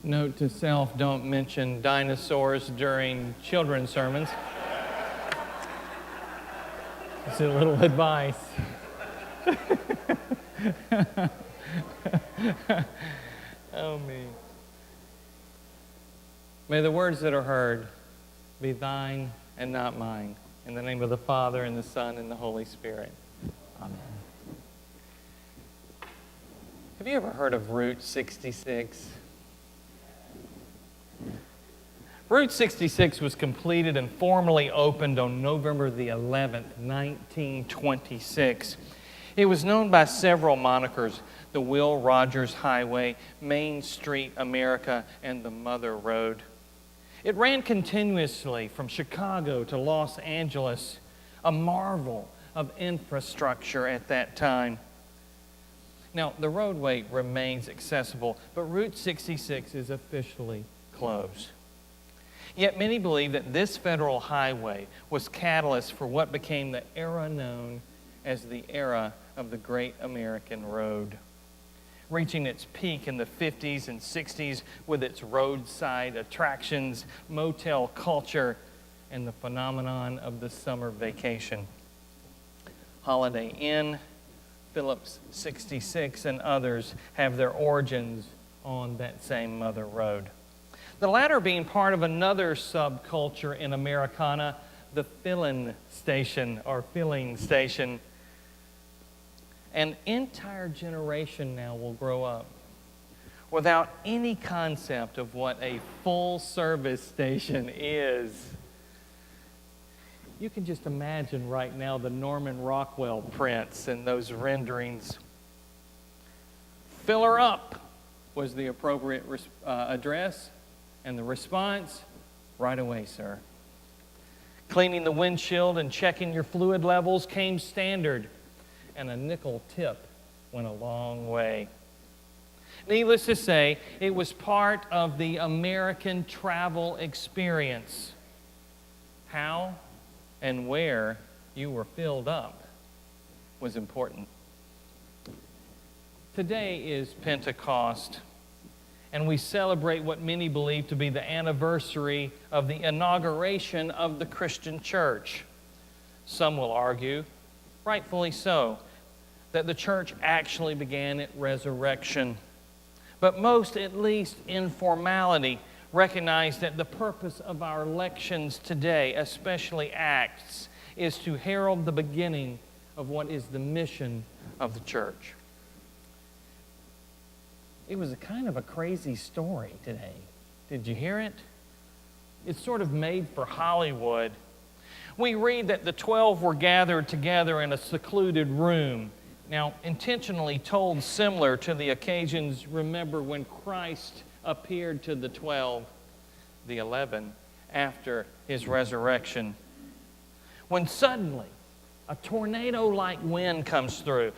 Note to self, don't mention dinosaurs during children's sermons. It's a little advice. Oh, me. May the words that are heard be thine and not mine. In the name of the Father, and the Son, and the Holy Spirit. Amen. Have you ever heard of Route 66? Route 66 was completed and formally opened on November the 11th, 1926. It was known by several monikers: the Will Rogers Highway, Main Street America, and the Mother Road. It ran continuously from Chicago to Los Angeles, a marvel of infrastructure at that time. Now, the roadway remains accessible, but Route 66 is officially closed. Yet many believe that this federal highway was catalyst for what became the era known as the era of the Great American Road, reaching its peak in the 50s and 60s with its roadside attractions, motel culture, and the phenomenon of the summer vacation. Holiday Inn, Phillips 66, and others have their origins on that same Mother Road. The latter being part of another subculture in Americana, the filling station. An entire generation now will grow up without any concept of what a full-service station is. You can just imagine right now the Norman Rockwell prints and those renderings. Fill her up was the appropriate address. And the response, right away, sir. Cleaning the windshield and checking your fluid levels came standard, and a nickel tip went a long way. Needless to say, it was part of the American travel experience. How and where you were filled up was important. Today is Pentecost, and we celebrate what many believe to be the anniversary of the inauguration of the Christian church. Some will argue, rightfully so, that the church actually began at resurrection. But most, at least in formality, recognize that the purpose of our lections today, especially Acts, is to herald the beginning of what is the mission of the church. It was a kind of a crazy story today. Did you hear it? It's sort of made for Hollywood. We read that the 12 were gathered together in a secluded room. Now, intentionally told similar to the occasions, remember, when Christ appeared to the 12, the 11, after his resurrection. When suddenly a tornado-like wind comes through,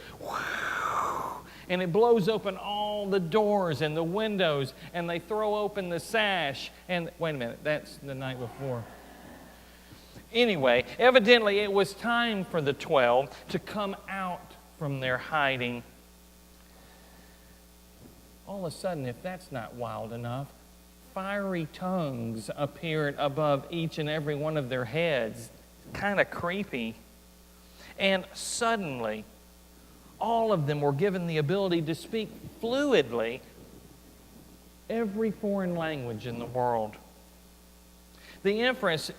and it blows open all the doors and the windows, and they throw open the sash. And wait a minute, that's the night before. Anyway, evidently it was time for the 12 to come out from their hiding. All of a sudden, if that's not wild enough, fiery tongues appeared above each and every one of their heads. Kind of creepy. And suddenly, all of them were given the ability to speak fluidly every foreign language in the world. The inference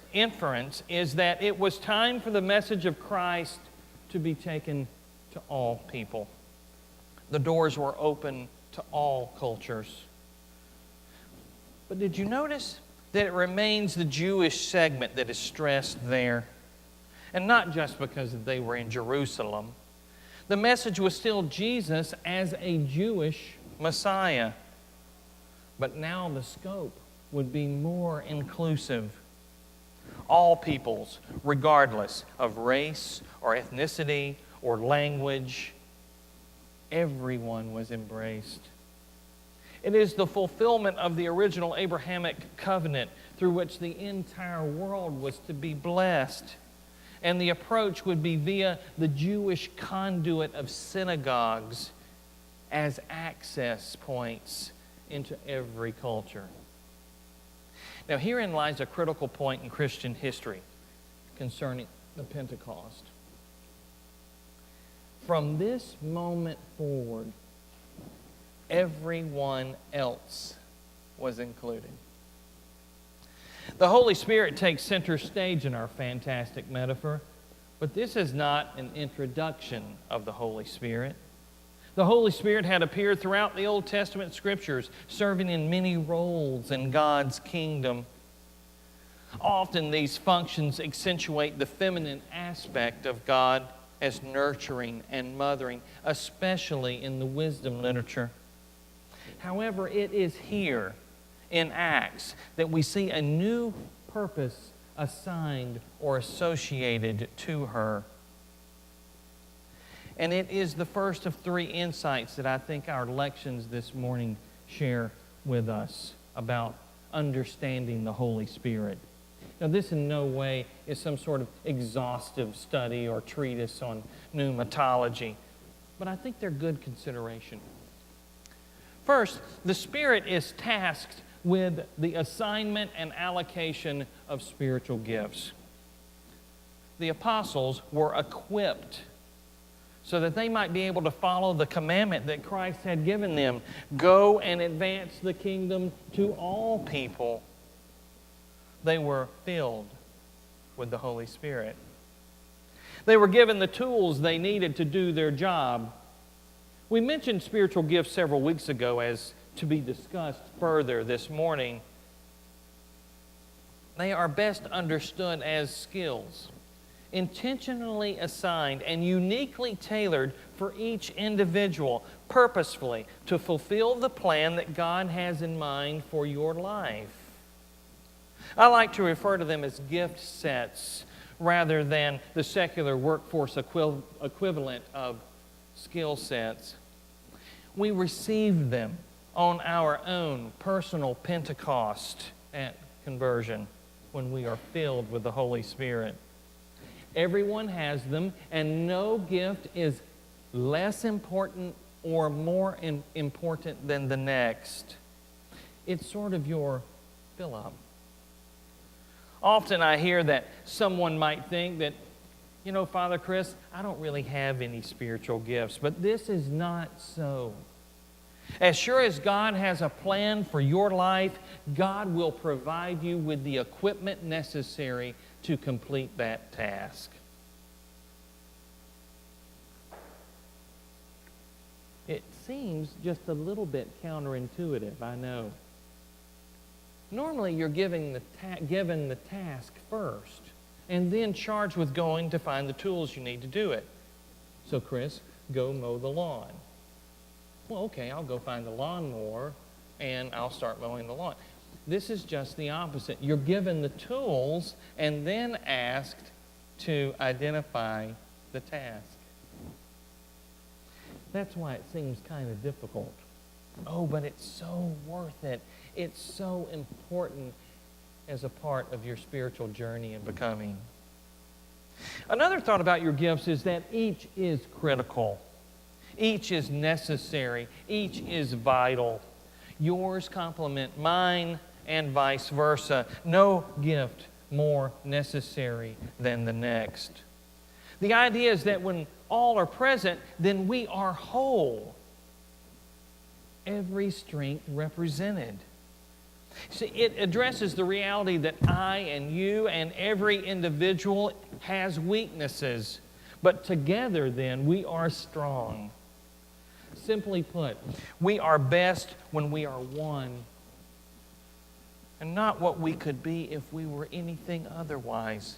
is that it was time for the message of Christ to be taken to all people. The doors were open to all cultures. But did you notice that it remains the Jewish segment that is stressed there? And not just because they were in Jerusalem. The message was still Jesus as a Jewish Messiah. But now the scope would be more inclusive. All peoples, regardless of race or ethnicity or language, everyone was embraced. It is the fulfillment of the original Abrahamic covenant through which the entire world was to be blessed. And the approach would be via the Jewish conduit of synagogues as access points into every culture. Now, herein lies a critical point in Christian history concerning the Pentecost. From this moment forward, everyone else was included. The Holy Spirit takes center stage in our fantastic metaphor, but this is not an introduction of the Holy Spirit. The Holy Spirit had appeared throughout the Old Testament Scriptures, serving in many roles in God's kingdom. Often these functions accentuate the feminine aspect of God as nurturing and mothering, especially in the wisdom literature. However, it is here in Acts that we see a new purpose assigned or associated to her. And it is the first of three insights that I think our lections this morning share with us about understanding the Holy Spirit. Now, this in no way is some sort of exhaustive study or treatise on pneumatology, but I think they're good consideration. First, the Spirit is tasked with the assignment and allocation of spiritual gifts. The apostles were equipped so that they might be able to follow the commandment that Christ had given them. Go and advance the kingdom to all people. They were filled with the Holy Spirit. They were given the tools they needed to do their job. We mentioned spiritual gifts several weeks ago as to be discussed further this morning. They are best understood as skills, intentionally assigned and uniquely tailored for each individual, purposefully to fulfill the plan that God has in mind for your life. I like to refer to them as gift sets rather than the secular workforce equivalent of skill sets. We receive them on our own personal Pentecost at conversion when we are filled with the Holy Spirit. Everyone has them, and no gift is less important or more important than the next. It's sort of your fill-up. Often I hear that someone might think that, Father Chris, I don't really have any spiritual gifts, but this is not so. As sure as God has a plan for your life, God will provide you with the equipment necessary to complete that task. It seems just a little bit counterintuitive, I know. Normally, you're given the task first, and then charged with going to find the tools you need to do it. So, Chris, go mow the lawn. Well, okay, I'll go find the lawnmower, and I'll start mowing the lawn. This is just the opposite. You're given the tools and then asked to identify the task. That's why it seems kind of difficult. Oh, but it's so worth it. It's so important as a part of your spiritual journey and becoming. Another thought about your gifts is that each is critical. Each is necessary. Each is vital. Yours complement mine and vice versa. No gift more necessary than the next. The idea is that when all are present, then we are whole. Every strength represented. See, it addresses the reality that I and you and every individual has weaknesses, but together then we are strong. Simply put, we are best when we are one, and not what we could be if we were anything otherwise.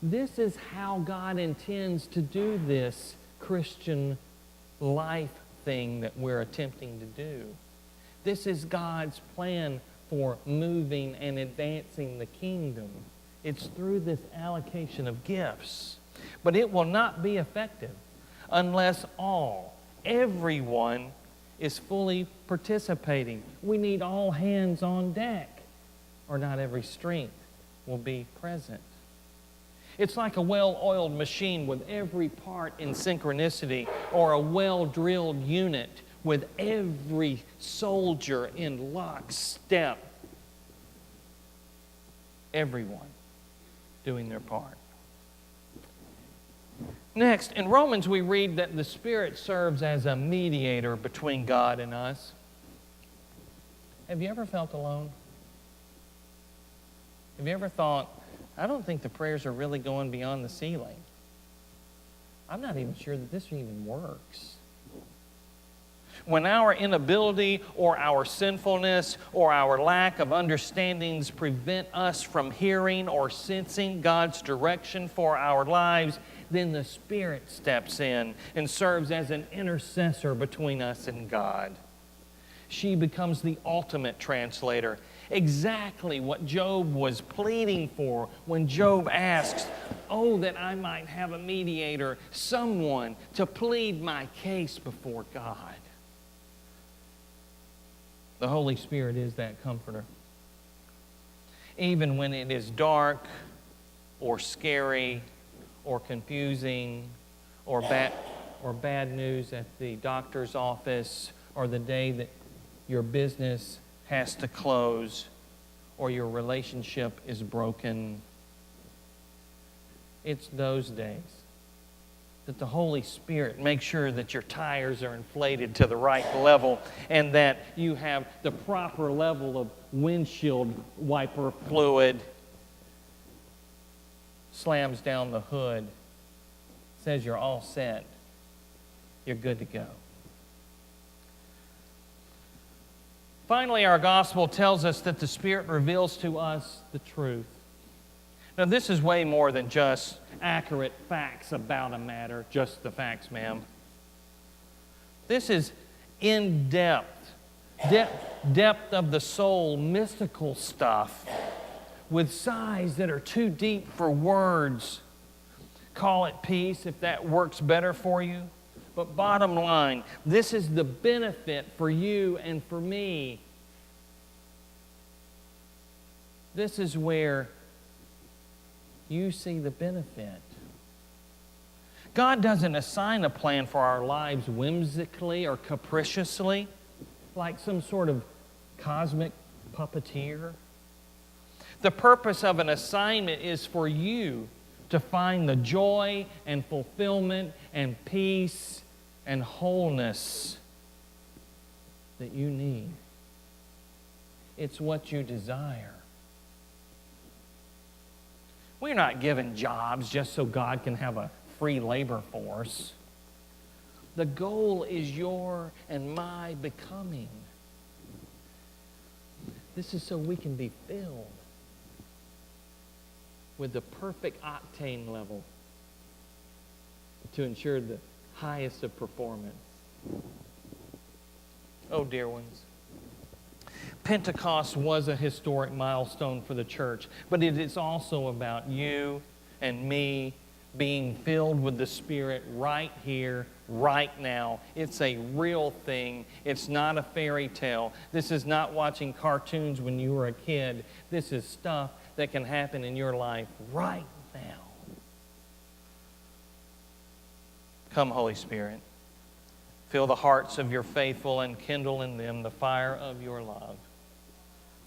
This is how God intends to do this Christian life thing that we're attempting to do. This is God's plan for moving and advancing the kingdom. It's through this allocation of gifts. But it will not be effective unless everyone is fully participating. We need all hands on deck, or not every strength will be present. It's like a well-oiled machine with every part in synchronicity, or a well-drilled unit with every soldier in lockstep. Everyone doing their part. Next, in Romans we read that the Spirit serves as a mediator between God and us. Have you ever felt alone? Have you ever thought, I don't think the prayers are really going beyond the ceiling. I'm not even sure that this even works. When our inability or our sinfulness or our lack of understandings prevent us from hearing or sensing God's direction for our lives, then the Spirit steps in and serves as an intercessor between us and God. She becomes the ultimate translator. Exactly what Job was pleading for when Job asks, "Oh, that I might have a mediator, someone to plead my case before God." The Holy Spirit is that comforter. Even when it is dark or scary or confusing or bad news at the doctor's office, or the day that your business has to close or your relationship is broken. It's those days that the Holy Spirit makes sure that your tires are inflated to the right level and that you have the proper level of windshield wiper fluid, slams down the hood, says you're all set, you're good to go. Finally, our gospel tells us that the Spirit reveals to us the truth. Now, this is way more than just accurate facts about a matter, just the facts, ma'am. This is in-depth, depth of the soul, mystical stuff with sighs that are too deep for words. Call it peace if that works better for you. But bottom line, this is the benefit for you and for me. This is where you see the benefit. God doesn't assign a plan for our lives whimsically or capriciously, like some sort of cosmic puppeteer. The purpose of an assignment is for you to find the joy and fulfillment and peace and wholeness that you need. It's what you desire. We're not given jobs just so God can have a free labor force. The goal is your and my becoming. This is so we can be filled with the perfect octane level to ensure the highest of performance. Oh, dear ones, Pentecost was a historic milestone for the church, but it is also about you and me being filled with the Spirit right here, right now. It's a real thing. It's not a fairy tale. This is not watching cartoons when you were a kid. This is stuff that can happen in your life right now. Come, Holy Spirit. Fill the hearts of your faithful and kindle in them the fire of your love.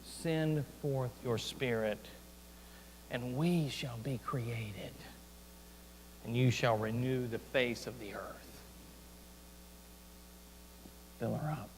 Send forth your Spirit, and we shall be created, and you shall renew the face of the earth. Fill her up.